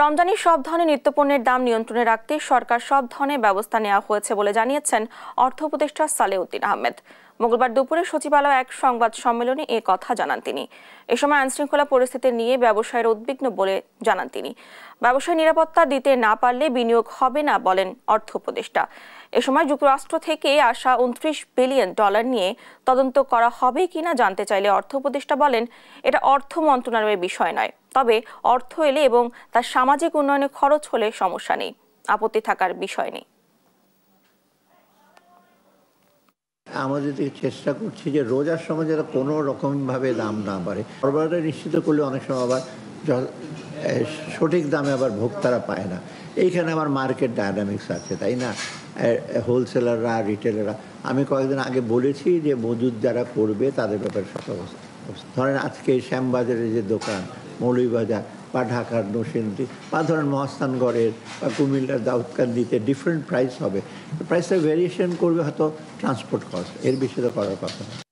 রমজানি সব ধরনের নিত্যপণ্যের দাম নিয়ন্ত্রণে রাখতে সরকার সব ধরনের ব্যবস্থা নেওয়া হয়েছে বলে জানিয়েছেন অর্থ উপদেষ্টা সালেউদ্দিন আহমেদ। মঙ্গলবার দুপুরে সচিবালয়ে এক সংবাদ সম্মেলনে এ কথা জানান তিনি। এ সময় আইনশৃঙ্খলা পরিস্থিতি নিয়ে ব্যবসায়ীরা উদ্বিগ্ন বলে জানান তিনি। ব্যবসায় নিরাপত্তা দিতে না পারলে বিনিয়োগ হবে না বলেন অর্থ উপদেষ্টা। এ সময় যুক্তরাষ্ট্র থেকে আসা $29 বিলিয়ন নিয়ে তদন্ত করা হবে কিনা জানতে চাইলে অর্থ উপদেষ্টা বলেন, এটা অর্থ মন্ত্রণালয়ের বিষয় নয়, তবে অর্থ এলে এবং তার সামাজিক উন্নয়নে খরচ হলে সমস্যা নেই, আপত্তি থাকার বিষয় নেই। আমাদের চেষ্টা করছি যে রোজার সময় যারা কোনো রকমভাবে দাম না বাড়ে, সরবরাহটা নিশ্চিত করলে অনেক সময় আবার সঠিক দামে আবার ভোক্তারা পায় না। এইখানে আবার মার্কেট ডায়নামিক্স আছে, তাই না? হোলসেলাররা, রিটেলাররা, আমি কয়েকদিন আগে বলেছি যে মজুদ যারা করবে তাদের ব্যাপারে সতর্ক। ধরেন আজকে শ্যামবাজারের যে দোকান, মৌলভীবাজার বা ঢাকার নরসিংদী বা ধরেন মহাস্থানগড়ের বা কুমিল্লার দাউদকান্দিতে ডিফারেন্ট প্রাইস হবে। প্রাইসটা ভেরিয়েশন করবে হয়তো ট্রান্সপোর্ট কস্ট, এর বেশি তো করার কথা না।